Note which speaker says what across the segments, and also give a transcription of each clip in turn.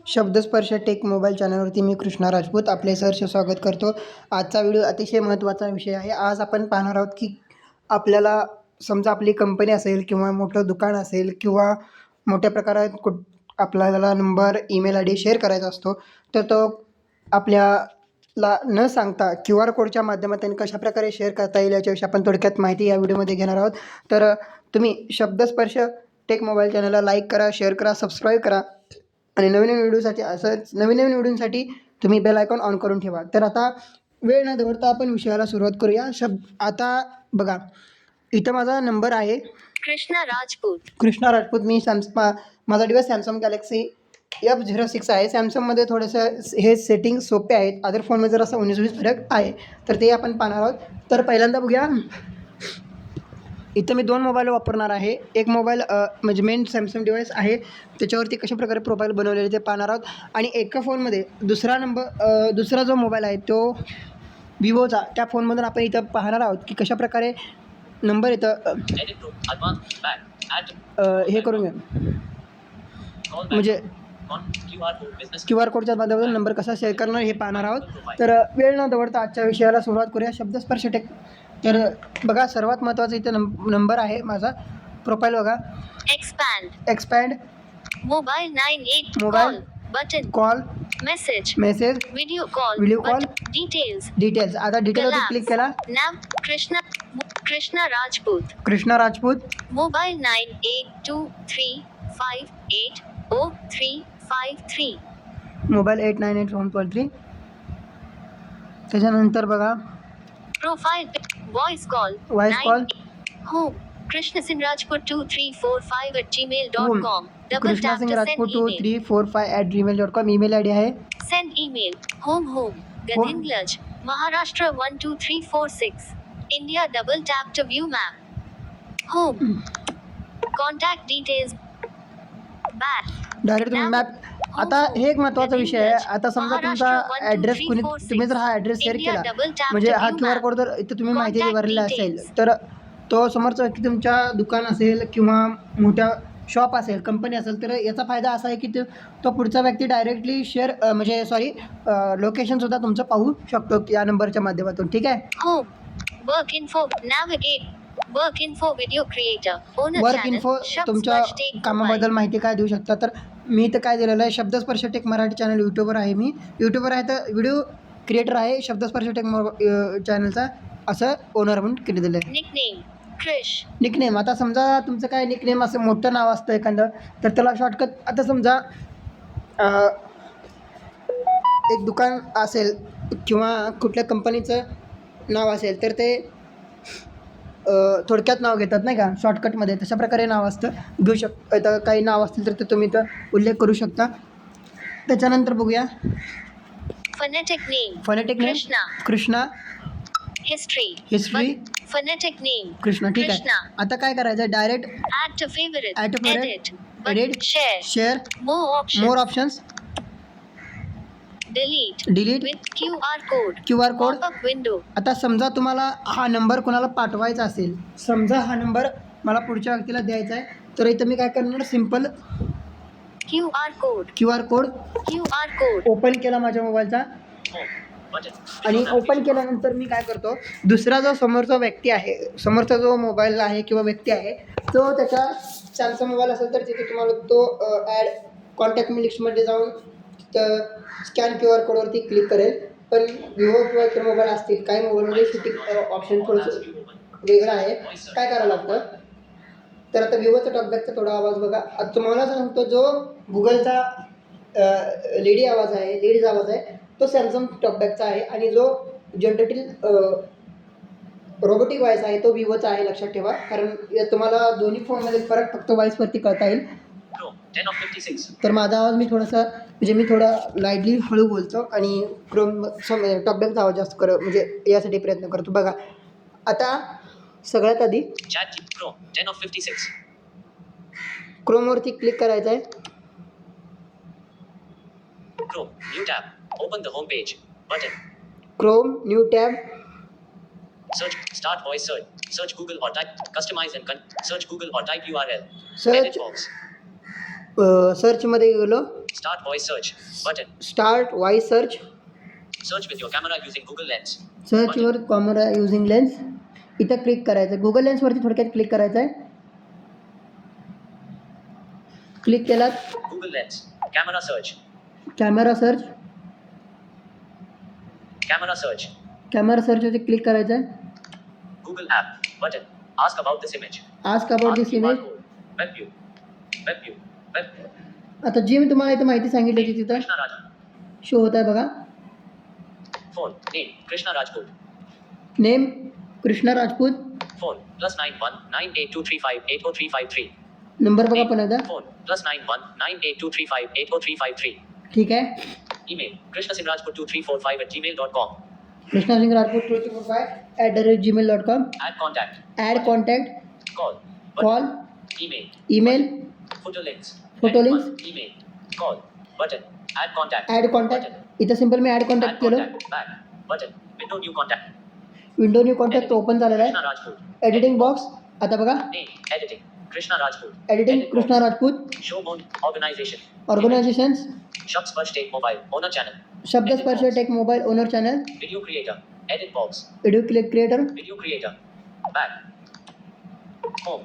Speaker 1: शब्दस्पर्श take mobile चॅनलवरती मी कृष्णा राजपूत आपले सहर्ष स्वागत करतो. आजचा व्हिडिओ अतिशय महत्त्वाचा विषय आहे. आज आपण पाहणार आहोत की आपल्याला समजा आपली कंपनी असेल किंवा मोठं दुकान असेल किंवा मोठ्या प्रकारात आपल्याला number, email I D share करायचा असतो, तर तो आपल्याला न सांगता क्यू आर कोडच्या माध्यमातून कशाप्रकारे शेअर करता येईल याच्याविषयी आपण थोडक्यात माहिती या व्हिडिओमध्ये घेणार आहोत. तर तुम्ही शब्दस्पर्श टेक मोबाईल चॅनलला लाईक करा, शेअर करा, सबस्क्राईब करा आणि नवीन व्हिडिओसाठी असंच नवीन व्हिडिओसाठी तुम्ही बेल आयकॉन ऑन करून ठेवा. तर आता वेळ न दवडता आपण विषयाला सुरुवात करूया. आता बघा, इथं माझा नंबर आहे कृष्णा राजपूत. मी माझा डिवाइस सॅमसंग गॅलेक्सी F06 आहे. सॅमसंगमध्ये थोडंसं हे सेटिंग सोपे आहेत. अदर फोनमध्ये जर असं 19-20 फरक आहे, तर ते आपण पाहणार आहोत. तर पहिल्यांदा बघूया, इथं मी 2 मोबाईल वापरणार आहे. एक मोबाईल म्हणजे मेन सॅमसंग डिवाइस आहे, त्याच्यावरती कशाप्रकारे प्रोफाईल बनवलेली ते पाहणार आहोत. आणि एका फोनमध्ये दुसरा जो मोबाईल आहे तो विवोचा, त्या फोनमधून आपण इथं पाहणार आहोत की कशाप्रकारे नंबर इथं हे करून घ्या, म्हणजे क्यू आर कोडच्या माध्यमातून नंबर कसा शेअर करणार हे पाहणार आहोत. तर वेळ न दवडता आजच्या विषयाला सुरुवात करूया. शब्दस्पर्श टेक. तर बघा, सर्वात महत्त्वाचा इथे नंबर आहे माझा. प्रोफाईल बघा, expand mobile button, call, message, video call, details. आता डिटेलवरती क्लिक केला. Krishna Rajput, mobile 9823580353, mobile 898143. त्याच्यानंतर बघा, profile, voice call, home, Krishnasinghrajput 2345@gmail.com, Krishnasinghrajput 2345@gmail.com. Email I D आहे. Send email, home Gadhinglaj, Maharashtra 12346, India. Double tap to view map, home, contact details, back, direct map. आता हे एक महत्त्वाचा विषय आहे. आता समजा तुमचा ॲड्रेस तुम्ही जर हा ॲड्रेस शेअर केला, म्हणजे हा क्यू आर कोड जर इथं तुम्ही माहिती भरलेला असेल, तर तो समोरचा व्यक्ती तुमच्या दुकान असेल किंवा मोठ्या शॉप असेल, कंपनी असेल, तर याचा फायदा असा आहे की तो पुढचा व्यक्ती डायरेक्टली लोकेशनसुद्धा तुमचं पाहू शकतो या नंबरच्या माध्यमातून. ठीक आहे. Work info video creator, work info, तुमच्या कामाबद्दल माहिती काय देऊ शकता. तर मी इथं काय दिलेलं आहे, शब्दस्पर्श टेक मराठी चॅनल. यूट्यूबर आहे मी, तर व्हिडिओ क्रिएटर आहे शब्दस्पर्श टेक चॅनलचा, असं ओनर म्हणून दिलेलं आहे. निकनेम. आता समजा तुमचं काय निकनेम असं मोठं नाव असतं एखादं, तर त्याला शॉर्टकट. आता समजा एक दुकान असेल किंवा कुठल्या कंपनीचं नाव असेल, तर ते थोडक्यात नाव घेतात नाही का, शॉर्टकटमध्ये. तशा प्रकारे नाव असतं, घेऊ आता काही नाव असतील तर ते तुम्ही इथं उल्लेख करू शकता. त्याच्यानंतर बघूया, phonetic name Krishna, history, phonetic name Krishna. ठीक आहे. आता काय करायचं, direct add to favourite, edit, share, more options, delete with Q R code, window. आता समजा तुम्हाला हा नंबर कोणाला पाठवायचा असेल, समजा हा नंबर मला पुढच्या व्यक्तीला द्यायचा आहे, तर इथं मी काय करणार, simple Q R code open केला माझ्या मोबाईलचा. आणि ओपन केल्यानंतर मी काय करतो, दुसरा जो समोरचा व्यक्ती आहे, समोरचा जो मोबाईल आहे किंवा व्यक्ती आहे, तो त्याच्या सॅमसंग मोबाईल असेल तर तिथे तुम्हाला तो ॲड कॉन्टॅक्ट लिस्टमध्ये जाऊन तर स्कॅन क्यू आर कोडवरती क्लिक करेल. पण विवो किंवा इतर मोबाईल असतील, काही मोबाईलमध्ये शूटिंग ऑप्शन थोडंसं वेगळं आहे. काय करावं लागतं, तर आता विवोचा टॉकबॅकचा थोडा आवाज बघा. आता तुम्हाला सांगतो, जो गुगलचा लेडीज आवाज आहे तो सॅमसंग टॉकबॅकचा आहे, आणि जो जनरेटिव्ह रोबोटिक व्हॉईस आहे तो विवोचा आहे. लक्षात ठेवा, कारण तुम्हाला दोन्ही फोनमध्ये फरक फक्त व्हॉईसवरती कळता येईल. तर माझा आवाज मी थोडा लाईटली हळू बोलतो आणि टॉकबॅकचा आवाज जास्त म्हणजे यासाठी प्रयत्न करतो. बघा, आता सगळ्यात आधी क्रोमवरती क्लिक करायचं आहे. Chrome new tab,
Speaker 2: Start voice search. Search Google or type customize and search Google or type URL.
Speaker 1: सर्चमध्ये गेलो.
Speaker 2: Start voice search button.
Speaker 1: Start voice search.
Speaker 2: Search with your camera using Google Lens.
Speaker 1: Search your camera using lens. इथं click करायचं. Google लेन्सवरती थोडक्यात click करायचं आहे. Click केलात.
Speaker 2: Google Lens. Camera search.
Speaker 1: Camera search.
Speaker 2: Camera search.
Speaker 1: कॅमेरा सर्चवरती click करायचं आहे.
Speaker 2: Google app button. Ask about this image.
Speaker 1: Ask about this
Speaker 2: Ask QR
Speaker 1: image.
Speaker 2: code. Web view. Web view. Web.
Speaker 1: आता जी मी तुम्हाला इथं माहिती सांगितली होती तिथं
Speaker 2: Krishna Raj.
Speaker 1: शो होत आहे बघा.
Speaker 2: Phone. Name. Krishna Rajput.
Speaker 1: Name Krishna Rajput.
Speaker 2: Phone. +91 98235
Speaker 1: number बघा पण एकदा.
Speaker 2: Phone. +91 98235 80353.
Speaker 1: ठीक आहे.
Speaker 2: Email. krishnasinghrajput2345@gmail.com.
Speaker 1: Krishna Singh Rajput 2345@gmail.com.
Speaker 2: Add contact.
Speaker 1: Add contact.
Speaker 2: Call.
Speaker 1: Call.
Speaker 2: Email.
Speaker 1: Email.
Speaker 2: Photo links.
Speaker 1: Photo
Speaker 2: Edit
Speaker 1: links.
Speaker 2: one. Email. Call. Button. Add contact.
Speaker 1: Add contact. इथं simple मी add
Speaker 2: Add
Speaker 1: contact केलं.
Speaker 2: contact. Back. Button. Window new contact.
Speaker 1: Window new contact open झालेला
Speaker 2: Krishna
Speaker 1: आहे.
Speaker 2: Rajput.
Speaker 1: Editing box. आता बघा.
Speaker 2: Name. Editing. Krishna Rajput.
Speaker 1: Editing
Speaker 2: Edit
Speaker 1: Krishna
Speaker 2: box.
Speaker 1: Rajput.
Speaker 2: Show mode. Organization.
Speaker 1: Organisations.
Speaker 2: Shubs Sparsh Take Mobile. Owner channel.
Speaker 1: Shabdsparsh take mobile owner channel.
Speaker 2: Video creator. Edit box.
Speaker 1: Video click creator.
Speaker 2: Video creator. Back. Home.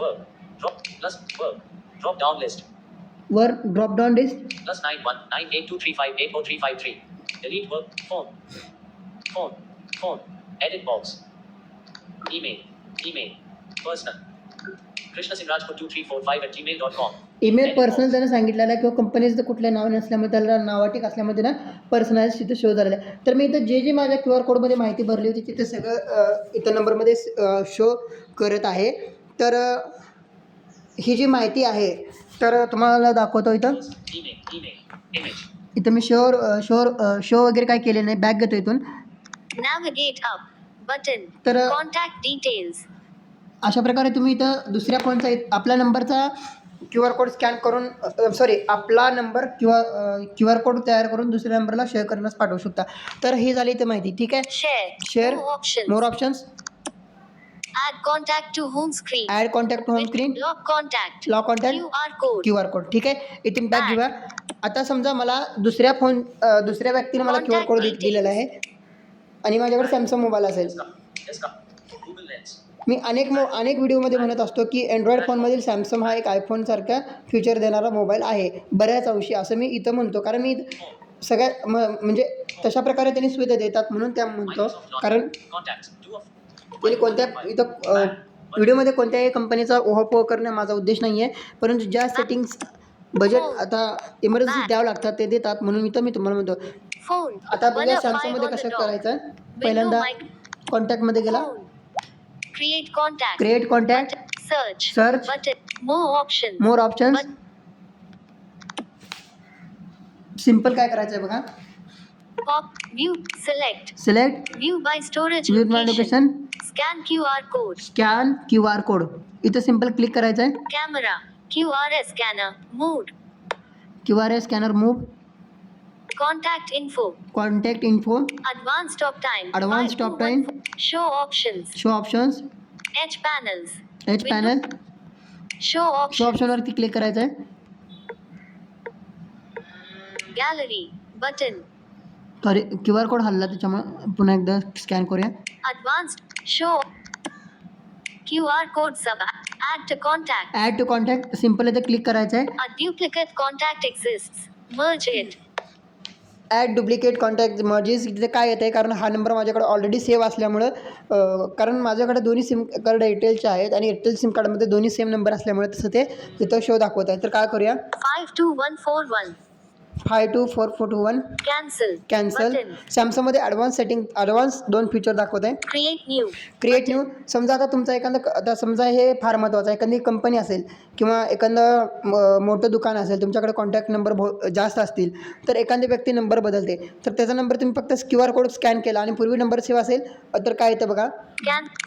Speaker 2: Work. Drop. Plus work. Drop down list.
Speaker 1: वर drop down list.
Speaker 2: +91 98235 80353. Delete work. Phone. Phone. Phone. Edit box. Email. Email. Personal. krishnasinghrajput2345@gmail.com.
Speaker 1: Email personal त्यानं सांगितलेलं आहे किंवा कंपनीचं कुठलं नाव नसल्यामुळे त्याला नावाटिक असल्यामुळे ना पर्सनलाइज तिथं शो झालेलं आहे. तर मी इथं जे माझ्या QR कोडमध्ये माहिती भरली होती तिथे सगळं इथं नंबरमध्ये शो करत आहे. तर ही जी माहिती आहे तर तुम्हाला दाखवतो इथं.
Speaker 2: Email. Email. Image.
Speaker 1: इथं मी शो वगैरे काय केले नाही. बॅक घेतो इथून.
Speaker 3: Navigate up. Button.
Speaker 1: तर
Speaker 3: Contact details.
Speaker 1: अशा प्रकारे तुम्ही इथं दुसऱ्या फोनचा आपल्या नंबरचा QR कोड स्कॅन करून आपला नंबर किंवा QR कोड तयार करून दुसऱ्या नंबरला शेअर करण्यास पाठवू शकता. तर ही झाली इथं माहिती. ठीक आहे.
Speaker 3: Share.
Speaker 1: Share.
Speaker 3: More options.
Speaker 1: More options.
Speaker 3: Add contact to home screen.
Speaker 1: Add contact home screen.
Speaker 3: Lock contact.
Speaker 1: Lock contact.
Speaker 3: QR code.
Speaker 1: QR code. ठीक आहे. इथून बॅक घेऊया. आता समजा मला दुसऱ्या व्यक्तीने मला QR कोड दिलेला आहे आणि माझ्याकडे सॅमसंग मोबाईल असेल.
Speaker 2: Desktop. Google Lens.
Speaker 1: मी अनेक व्हिडिओमध्ये म्हणत असतो की अँड्रॉइड फोनमधील सॅमसंग हा एक आयफोनसारखा फीचर देणारा मोबाईल आहे बऱ्याच अंशी, असं मी इथं म्हणतो. कारण मी सगळ्यात म्हणजे तशा प्रकारे त्यांनी सुविधा देतात म्हणून त्या म्हणतो. कारण
Speaker 2: Contacts. 2 of.
Speaker 1: त्यांनी कोणत्या इथं व्हिडिओमध्ये कोणत्याही कंपनीचा ओहापोह करणे माझा उद्देश नाही आहे, परंतु ज्या सेटिंग्स बजेट आता इमर्जन्सी द्यावं लागतात ते देतात म्हणून मी तुम्हाला म्हणतो.
Speaker 3: Phone.
Speaker 1: आता बघा
Speaker 3: 1 of 5
Speaker 1: सॅमसंगमध्ये
Speaker 3: on the
Speaker 1: कसं
Speaker 3: dot.
Speaker 1: करायचं. पहिल्यांदा कॉन्टॅक्टमध्ये गेला.
Speaker 3: Phone. Create contact.
Speaker 1: Create contact.
Speaker 3: Search.
Speaker 1: Search.
Speaker 3: Button. More options.
Speaker 1: More options. Simple काय करायचं आहे बघा.
Speaker 3: Pop. View. Select.
Speaker 1: Select.
Speaker 3: View by storage
Speaker 1: view my
Speaker 3: location.
Speaker 1: Location.
Speaker 3: Scan QR code.
Speaker 1: Scan QR code. इथं simple click करायचं आहे.
Speaker 3: Camera. QR scanner. Mode.
Speaker 1: QR scanner move.
Speaker 3: Contact info.
Speaker 1: Contact info.
Speaker 3: Advanced stop time.
Speaker 1: Advanced stop time.
Speaker 3: 521. Show options.
Speaker 1: Show options.
Speaker 3: Edge panels.
Speaker 1: H panel.
Speaker 3: Show
Speaker 1: show
Speaker 3: options.
Speaker 1: ऑप्शनवरती click करायचं आहे.
Speaker 3: Gallery. Button.
Speaker 1: Sorry QR code हल्ला त्याच्यामुळे पुन्हा एकदा scan करूया.
Speaker 3: Advanced. Show. QR code sub. Add to contact.
Speaker 1: Add to contact. Simple इथं click करायचं आहे.
Speaker 3: A duplicate contact exists. Merge it.
Speaker 1: Add duplicate contact merges. इथे काय येतं आहे कारण हा नंबर माझ्याकडे ऑलरेडी सेव्ह असल्यामुळं कारण माझ्याकडे दोन्ही सिम कार्ड एअरटेलचे आहेत आणि एअरटेल सिम कार्डमध्ये दोन्ही सेम नंबर असल्यामुळे तसं ते तिथं शो दाखवत आहे. तर काय करूया.
Speaker 3: 52141.
Speaker 1: 524421
Speaker 3: Cancel.
Speaker 1: कॅन्सल.
Speaker 3: Button.
Speaker 1: सॅमसंगमध्ये ॲडव्हान्स 2 फीचर दाखवत आहे.
Speaker 3: Create new.
Speaker 1: Create new. समजा आता तुमचा आता समजा हे फार महत्त्वाचं आहे. एखादी कंपनी असेल किंवा एखादं मोठं दुकान असेल तुमच्याकडे कॉन्टॅक्ट नंबर जास्त असतील तर एखादी व्यक्ती नंबर बदलते तर त्याचा नंबर तुम्ही फक्त QR कोड स्कॅन केला आणि पूर्वी नंबर सेव्ह असेल तर काय येतं बघा.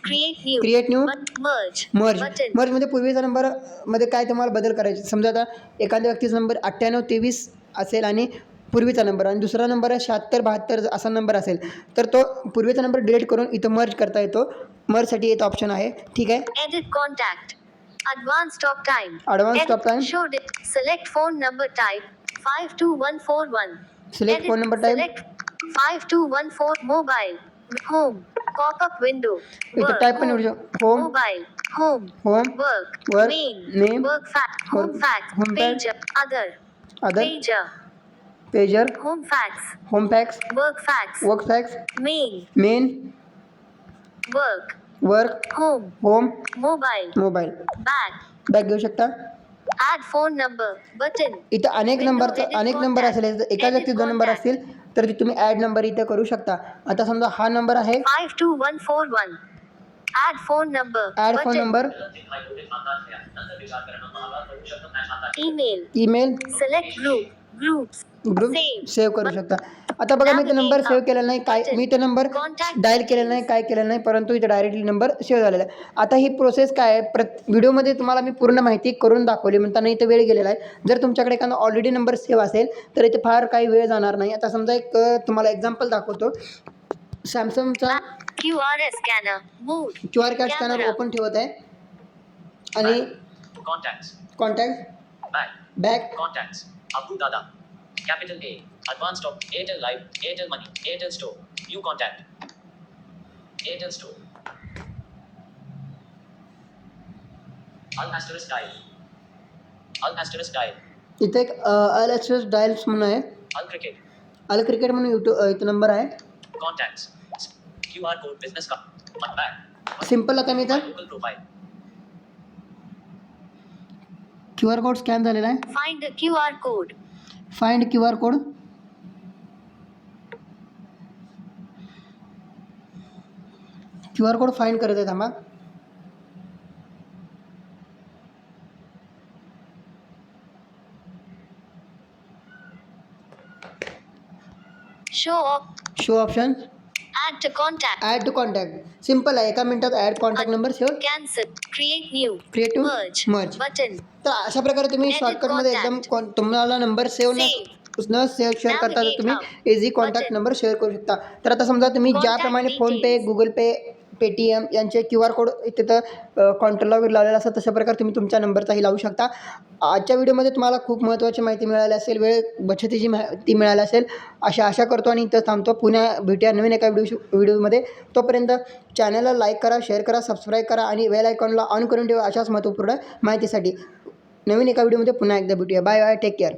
Speaker 3: Create new.
Speaker 1: Create new.
Speaker 3: Merge.
Speaker 1: Merge.
Speaker 3: Button.
Speaker 1: मर्जमध्ये पूर्वीचा नंबरमध्ये काय तुम्हाला बदल करायचे. समजा आता एखाद्या व्यक्तीचा नंबर 9823 असेल आणि पूर्वीचा नंबर आणि दुसरा नंबर आहे 7672 असा नंबर असेल तर तो पूर्वीचा नंबर डिलीट करून इथं मर्ज करता येतो. मर्जसाठी येतो ऑप्शन आहे. ठीक आहे.
Speaker 3: Edit contact. Advanced talk time.
Speaker 1: Advanced
Speaker 3: Edit.
Speaker 1: talk time.
Speaker 3: Show select phone number type 52141.
Speaker 1: Select
Speaker 3: Edit.
Speaker 1: phone number type.
Speaker 3: Select 5214 mobile. Home. Pop-up window.
Speaker 1: इथं
Speaker 3: Work.
Speaker 1: टाईप पण
Speaker 3: Home.
Speaker 1: निवडू शकतो. Home,
Speaker 3: Mobile. Home.
Speaker 1: Home,
Speaker 3: Work.
Speaker 1: Work.
Speaker 3: Main.
Speaker 1: Name.
Speaker 3: Work fax. Home
Speaker 1: Work.
Speaker 3: fax.
Speaker 1: Home fax.
Speaker 3: Pager. Other.
Speaker 1: Other,
Speaker 3: Pager.
Speaker 1: Pager,
Speaker 3: Home fax.
Speaker 1: Home fax,
Speaker 3: Work fax.
Speaker 1: Work fax,
Speaker 3: Main.
Speaker 1: Main,
Speaker 3: Work.
Speaker 1: Work,
Speaker 3: Home.
Speaker 1: Home,
Speaker 3: Mobile.
Speaker 1: Mobile.
Speaker 3: Back.
Speaker 1: Back घेऊ शकता.
Speaker 3: Add phone number. Button.
Speaker 1: इथं अनेक
Speaker 3: Window
Speaker 1: नंबरचा
Speaker 3: edit
Speaker 1: अनेक number
Speaker 3: contact.
Speaker 1: असेल, एका
Speaker 3: Edit
Speaker 1: व्यक्ती दोन नंबर
Speaker 3: contact.
Speaker 1: असतील तर तुम्ही ॲड नंबर इथं करू शकता. आता समजा हा नंबर आहे,
Speaker 3: 52141. Add phone number.
Speaker 1: Add phone
Speaker 3: Button.
Speaker 1: Number,
Speaker 3: Email.
Speaker 1: Email,
Speaker 3: Select group. Groups.
Speaker 1: Group
Speaker 3: Save.
Speaker 1: Save करू शकता. आता बघा मी ते नंबर सेव्ह केलेला नाही, काय मी ते नंबर
Speaker 3: Contact
Speaker 1: डायल केलेला नाही, काय केलेलं नाही, परंतु इथे डायरेक्टली नंबर सेव्ह झालेला आहे. आता ही प्रोसेस काय आहे, व्हिडिओमध्ये तुम्हाला मी पूर्ण माहिती करून दाखवली, म्हणताना इथं वेळ गेलेला आहे. जर तुमच्याकडे एखादा ऑलरेडी नंबर सेव्ह असेल तर इथे फार काही वेळ जाणार नाही. आता समजा एक तुम्हाला एक्झाम्पल दाखवतो. सॅमसंगचा
Speaker 3: QR scanner. Mode.
Speaker 1: QR CAD scanner
Speaker 3: Camera.
Speaker 1: Open ठेवत आहे आणि
Speaker 2: Contacts.
Speaker 1: Contact
Speaker 2: Back.
Speaker 1: Back,
Speaker 2: Contacts. Abu Dada. Capital A. Advanced Talk. Airtel Live. Airtel Money. Airtel Store. New contact. Airtel Store. Al asterisk dial. Al asterisk dial.
Speaker 1: इथे एक अल express dials म्हणून आहे,
Speaker 2: Al Cricket.
Speaker 1: Al cricket म्हणून YouTube इथं number आहे.
Speaker 2: Contacts. QR code business card. Back.
Speaker 1: Simple. आता मी इथं
Speaker 2: Google profile.
Speaker 1: QR code scan झालेला आहे.
Speaker 3: Find the QR code.
Speaker 1: Find QR code, QR code find करत आहे. थांबा.
Speaker 3: Show up.
Speaker 1: Show option,
Speaker 3: Add to contact.
Speaker 1: Add to contact. Simple आहे, एका मिनिटात add contact number save,
Speaker 3: Cancel. Create new.
Speaker 1: Creative
Speaker 3: Merge.
Speaker 1: Merge.
Speaker 3: Button.
Speaker 1: तर अशा प्रकारे तुम्ही
Speaker 3: Edit
Speaker 1: शॉर्टकटमध्ये एकदम तुम्हाला नंबर सेव्ह न शेअर करता तर तुम्ही इझी कॉन्टॅक्ट नंबर शेअर करू शकता. तर आता समजा तुम्ही ज्याप्रमाणे फोनपे, गुगल पे, पेटीएम यांचे QR कोड तिथं कॉन्टॅक्टला वगैरे लावलेला असतात, तशा प्रकारे तुम्ही तुमच्या नंबरचाही लावू शकता. आजच्या व्हिडिओमध्ये तुम्हाला खूप महत्त्वाची माहिती मिळाली असेल, वेळ बचतीची माहिती मिळाली असेल अशी आशा करतो आणि इथं थांबतो. पुन्हा भेटूया नवीन एका व्हिडिओमध्ये. तोपर्यंत चॅनलला लाईक करा, शेअर करा, सबस्क्राईब करा आणि बेल आयकॉनला ऑन करून ठेवा अशाच महत्त्वपूर्ण माहितीसाठी. नवीन एका व्हिडिओमध्ये पुन्हा एकदा भेटूया. Bye bye, take care.